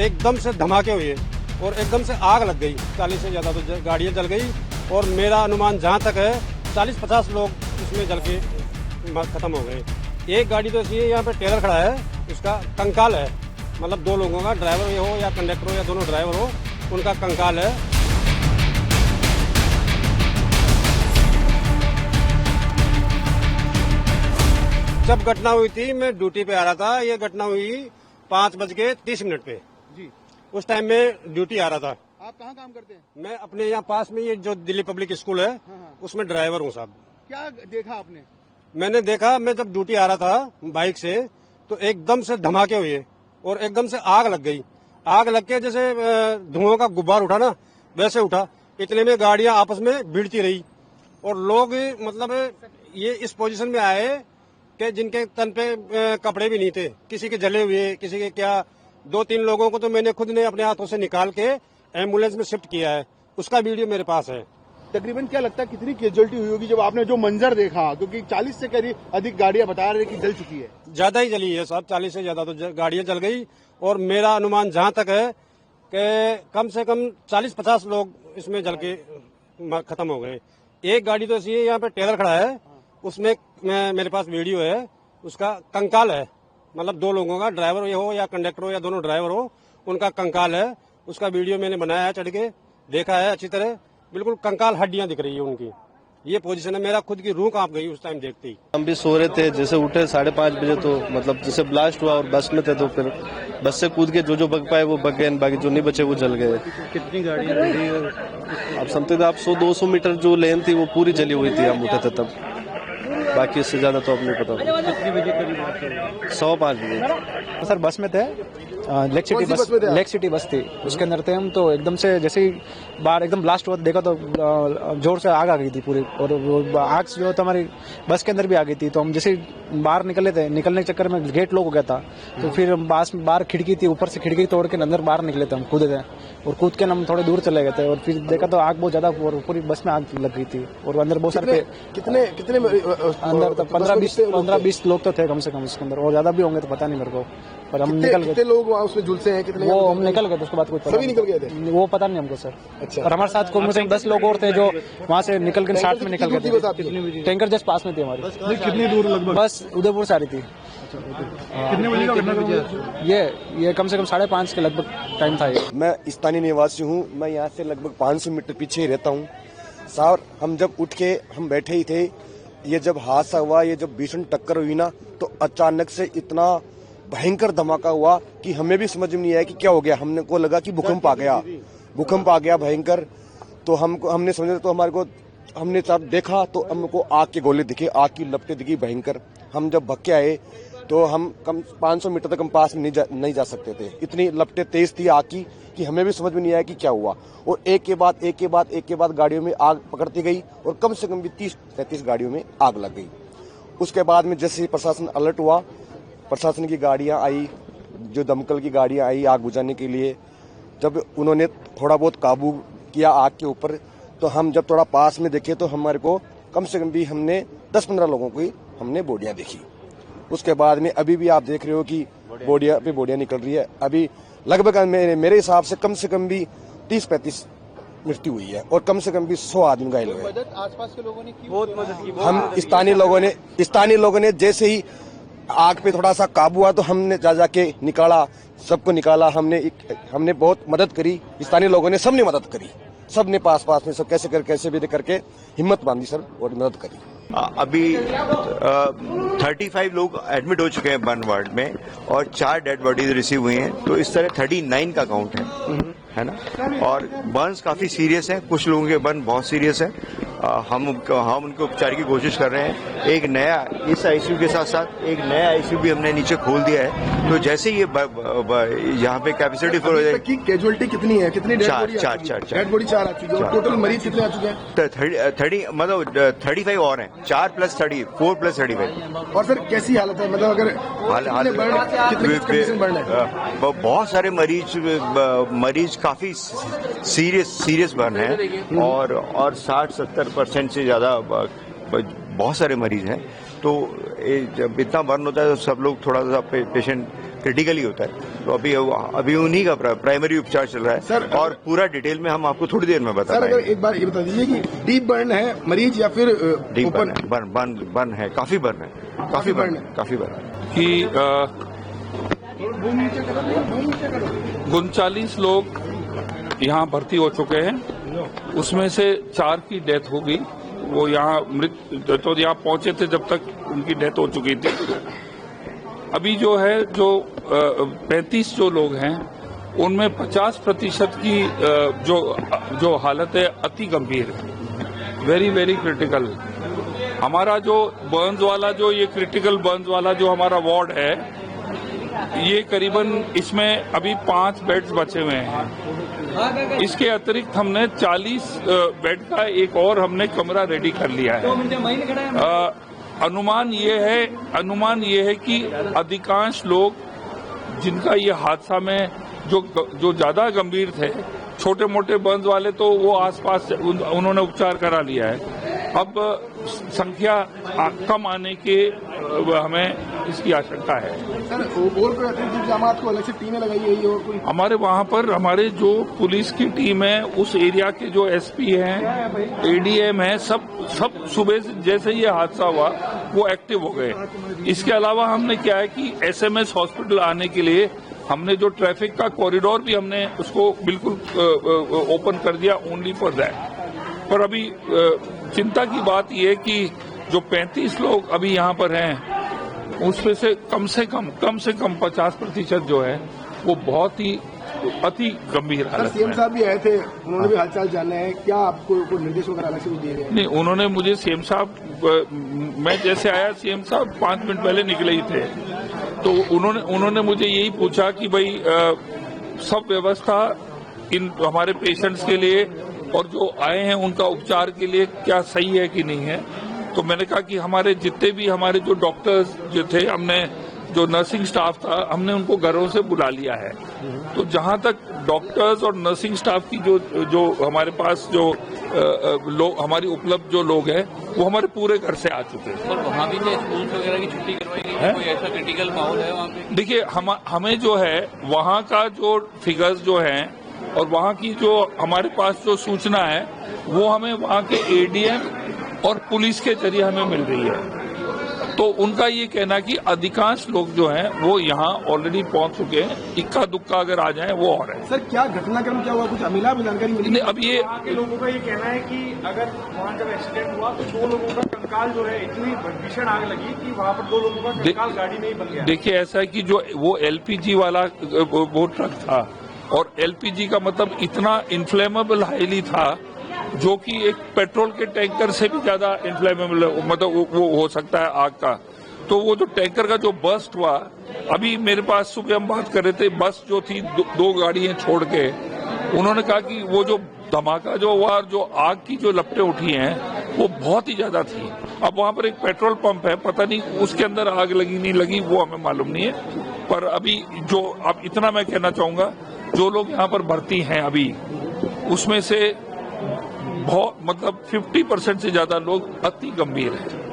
एकदम से धमाके हुए और एकदम से आग लग गई। 40 से ज़्यादा तो गाड़ियाँ जल गई और मेरा अनुमान जहाँ तक है 40-50 लोग इसमें जल के ख़त्म हो गए। एक गाड़ी तो ऐसी है, यहाँ पे टेलर खड़ा है, उसका कंकाल है, मतलब 2 लोगों का, ड्राइवर हो या कंडक्टर हो या दोनों ड्राइवर हो, उनका कंकाल है। जब घटना हुई थी मैं ड्यूटी पे आ रहा था, ये घटना हुई 5:30 पे जी। उस टाइम में ड्यूटी आ रहा था। आप कहाँ काम करते हैं? मैं अपने यहाँ पास में ये जो दिल्ली पब्लिक स्कूल है हाँ। उसमें ड्राइवर हूँ साहब। क्या देखा आपने? मैंने देखा, मैं जब ड्यूटी आ रहा था बाइक से तो एकदम से धमाके हुए और एकदम से आग लग गई। आग लग के जैसे धुआं का गुब्बार उठा ना, वैसे उठा। इतने में गाड़ियां आपस में भिड़ती रही और लोग मतलब ये इस पोजीशन में आए कि जिनके तन पे कपड़े भी नहीं थे, किसी के जले हुए, किसी के क्या। 2-3 लोगों को तो मैंने खुद ने अपने हाथों से निकाल के एम्बुलेंस में शिफ्ट किया है, उसका वीडियो मेरे पास है। तकरीबन क्या लगता है कितनी कैजुअलिटी हुई होगी जब आपने जो मंजर देखा? क्योंकि 40 से करीब अधिक गाड़ियां बता रहे कि जल चुकी है। ज्यादा ही जली है साहब, 40 से ज्यादा तो गाड़ियां जल गई और मेरा अनुमान जहां तक है कि कम से कम 40-50 लोग इसमें जल के खत्म हो गए। एक गाड़ी तो ऐसी है, यहाँ पे टेलर खड़ा है, उसमें मेरे पास वीडियो है, उसका कंकाल है, मतलब 2 लोगों का, ड्राइवर हो या कंडक्टर हो या दोनों ड्राइवर हो, उनका कंकाल है। उसका वीडियो मैंने बनाया है, चढ़ के देखा है अच्छी तरह, बिल्कुल कंकाल हड्डियां दिख रही है उनकी। ये पोजीशन है, मेरा खुद की रूह कांप गई उस टाइम देखते ही। हम भी सो रहे थे, जैसे उठे 5:30 बजे तो मतलब जैसे ब्लास्ट हुआ और बस में थे तो फिर बस से कूद के जो बच पाए वो बच गए, बाकी जो नहीं बचे वो जल गए। कितनी गाड़ियां जली? अब समथिंग आप 100-200 मीटर जो लेन थी वो पूरी जली हुई थी, हम उठे थे तब। बाकी इससे ज्यादा तो अब नहीं पता। कितनी बजे करीब? 105 बजे। सर बस में थे, लेक सिटी बस थी, उसके अंदर थे हम। तो एकदम से जैसे ही बाहर एकदम ब्लास्ट हुआ देखा तो जोर से आग आ गई थी पूरी, और वो आग जो तो हमारी बस के अंदर भी आ गई थी। तो हम जैसे ही बाहर निकले थे, निकलने के चक्कर में गेट लॉक हो गया था, तो फिर बाहर खिड़की थी, ऊपर से खिड़की तोड़ के अंदर बाहर निकले थे, हम कूदे थे और कूद के हम थोड़े दूर चले गए थे और फिर देखा तो आग बहुत ज्यादा और पूरी बस में आग लग गई थी और अंदर बहुत सारे कितने अंदर तो 15-20 लोग तो थे कम से कम उसके अंदर, और ज्यादा भी होंगे तो पता नहीं मेरे को, पर हम निकल गए। कितने लोग वहाँ उसमें झुलसे हैं? कितने? वो हम निकल गए थे, उसके बाद कुछ सभी निकल गए थे? वो पता नहीं हमको सर। अच्छा। और हमारे साथ कम से कम 10 लोग और थे जो वहाँ से निकल के साथ में निकल गए थे। टैंकर जस्ट पास में थी हमारी। कितनी दूर लगभग? बस उदयपुर से आ रही थी। कितने बजे का घटना था? ये कम से कम 5:30 के लगभग टाइम था। ये मैं स्थानीय निवासी हूँ, मैं यहाँ से लगभग 500 मीटर पीछे ही रहता हूँ साहब। हम जब उठ के हम बैठे ही थे, ये जब हादसा हुआ, ये जब भीषण टक्कर हुई ना, तो अचानक से इतना भयंकर धमाका हुआ कि हमें भी समझ में नहीं आया कि क्या हो गया। हमने को लगा कि भूकंप आ गया भयंकर। तो हमने समझा, तो हमारे को हमने साथ देखा तो हमको आग के गोले दिखे, आग की लपटें दिखी भयंकर। हम जब भग के आए तो हम कम 500 मीटर तक हम पास में नहीं जा सकते थे, इतनी लपटें तेज थी आग की कि हमें भी समझ में नहीं आया कि क्या हुआ। और एक के बाद गाड़ियों में आग पकड़ती गई और कम से कम भी 30-35 गाड़ियों में आग लग गई। उसके बाद में जैसे ही प्रशासन अलर्ट हुआ, प्रशासन की गाड़ियां आई, जो दमकल की गाड़ियां आई आग बुझाने के लिए, जब उन्होंने थोड़ा बहुत काबू किया आग के ऊपर, तो हम जब थोड़ा पास में देखे तो हमारे को कम से कम भी हमने 10-15 लोगों की हमने बॉडियां देखी। उसके बाद में अभी भी आप देख रहे हो कि बॉडियां निकल रही है। अभी लगभग मेरे हिसाब से कम भी 30-35 मृत्यु हुई है और कम से कम भी 100 आदमी घायल हुए। आसपास के लोगों ने बहुत मदद की। हम स्थानीय लोगों ने जैसे ही आग पे थोड़ा सा काबू हुआ तो हमने जाके निकाला, सबको निकाला। हमने बहुत मदद करी, स्थानीय लोगों ने सबने मदद करी, सबने पास में सब कैसे भी करके हिम्मत बांधी सर और मदद करी। अभी 35 लोग एडमिट हो चुके हैं बर्न वार्ड में और 4 डेड बॉडीज रिसीव हुई हैं, तो इस तरह 39 का काउंट है ना। और बर्न्स काफी सीरियस है, कुछ लोगों के बर्न बहुत सीरियस है। हम उनको उपचार की कोशिश कर रहे हैं। एक नया इस आईसीयू के साथ साथ एक नया आईसीयू भी हमने नीचे खोल दिया है, तो जैसे ये यहाँ पे कैपेसिटी फुल हो जाएगी। कैजुअलिटी कितनी है? कितनी डेड बॉडी? 4 डेड बॉडी 4 आ चुकी है। टोटल मरीज कितने आ चुके हैं? 30 मतलब 35 और हैं, 4 + 30 4 + 35। और सर कैसी हालत है? मतलब अगर बहुत सारे मरीज काफी सीरियस बर्न है और 60-70% से ज्यादा बहुत सारे मरीज हैं। तो जब इतना बर्न होता है तो सब लोग थोड़ा सा पेशेंट क्रिटिकल ही होता है। तो अभी उन्हीं का प्राइमरी उपचार चल रहा है सर, और पूरा डिटेल में हम आपको थोड़ी देर में बता सर, अगर पाएंगे। एक बार ये बता दीजिए कि डीप बर्न है मरीज या फिर डीप ओपन बर्न है, काफी बर्न है, काफी बर्न है। कि 39 लोग यहाँ भर्ती हो चुके हैं, उसमें से 4 की डेथ हो गई। वो यहाँ तो यहाँ पहुंचे थे जब तक उनकी डेथ हो चुकी थी। अभी जो है 35 जो लोग हैं उनमें 50% की जो हालत है अति गंभीर है, वेरी वेरी क्रिटिकल। हमारा जो बर्न्स वाला ये क्रिटिकल बर्न्स वाला जो हमारा वार्ड है, ये करीबन इसमें अभी 5 बेड्स बचे हुए हैं। इसके अतिरिक्त हमने 40 बेड का एक और हमने कमरा रेडी कर लिया है। अनुमान ये है कि अधिकांश लोग जिनका ये हादसा में जो ज्यादा गंभीर थे, छोटे मोटे बर्न्स वाले तो वो आसपास उन्होंने उपचार करा लिया है। अब संख्या कम आने के हमें इसकी आशंका है। सर, और कोई अतिरिक्त इंतजाम को अलग से टीमें लगाई गई है और कोई? हमारे वहाँ पर हमारे जो पुलिस की टीम है, उस एरिया के जो एसपी हैं, एडीएम है, सब सुबह से जैसे ये हादसा हुआ वो एक्टिव हो गए। इसके अलावा हमने क्या है कि एसएमएस हॉस्पिटल आने के लिए हमने जो ट्रैफिक का कॉरिडोर भी हमने उसको बिल्कुल ओपन कर दिया, ओनली फॉर दैट। पर अभी चिंता की बात यह है कि जो 35 लोग अभी यहाँ पर हैं, उसमें से कम से कम 50% जो है वो बहुत ही अति गंभीर हालत में। सीएम साहब भी आए थे, उन्होंने भी हालचाल जाने हैं, क्या आपको कोई निर्देश वगैरह अलग से भी दिए गए? नहीं, उन्होंने मुझे सीएम साहब, मैं जैसे आया सीएम साहब 5 मिनट पहले निकले ही थे, तो उन्होंने मुझे यही पूछा कि भाई सब व्यवस्था इन हमारे पेशेंट्स के लिए और जो आए हैं उनका उपचार के लिए क्या सही है कि नहीं है। तो मैंने कहा कि हमारे जितने भी हमारे जो डॉक्टर्स जो थे, हमने जो नर्सिंग स्टाफ था, हमने उनको घरों से बुला लिया है। तो जहां तक डॉक्टर्स और नर्सिंग स्टाफ की जो हमारे पास जो लोग हमारी उपलब्ध जो लोग हैं, वो हमारे पूरे घर से आ चुके हैं। सर, वहाँ भी क्या स्कूल वगैरह की छुट्टी करवाई गई है? कोई ऐसा क्रिटिकल माहौल है वहाँ पे? देखिए, हमें जो है वहाँ का जो फिगर्स जो हैं और वहाँ की जो हमारे पास जो सूचना है, वो हमें वहाँ के एडीएम और पुलिस के जरिए हमें मिल रही है। तो उनका ये कहना कि अधिकांश लोग जो हैं वो यहाँ ऑलरेडी पहुंच चुके हैं, इक्का दुक्का अगर आ जाए वो और है। सर, क्या घटनाक्रम क्या हुआ, कुछ अमिला भी जानकारी मिली? नहीं, अब ये के लोगों का ये कहना है कि अगर वहाँ जब एक्सीडेंट हुआ तो 2 लोगों का कंकाल जो है, इतनी भीषण आग लगी कि वहाँ पर 2 लोगों का कंकाल गाड़ी में ही बन गया। देखिए, ऐसा है कि जो वो एलपीजी वाला वो ट्रक था, और एलपीजी का मतलब इतना इन्फ्लेमेबल हाईली था जो कि एक पेट्रोल के टैंकर से भी ज्यादा इन्फ्लेमेबल, मतलब वो हो सकता है आग का। तो वो जो टैंकर का जो बस्ट हुआ, अभी मेरे पास सुबह हम बात कर रहे थे, बस जो थी 2 गाड़ियां छोड़ के, उन्होंने कहा कि वो जो धमाका जो हुआ, जो आग की जो लपटें उठी हैं, वो बहुत ही ज्यादा थी। अब वहां पर एक पेट्रोल पंप है, पता नहीं उसके अंदर आग लगी नहीं लगी, वो हमें मालूम नहीं है। पर अभी जो अब इतना मैं कहना चाहूंगा, जो लोग यहाँ पर भर्ती हैं अभी, उसमें से बहुत मतलब 50% से ज्यादा लोग अति गंभीर हैं।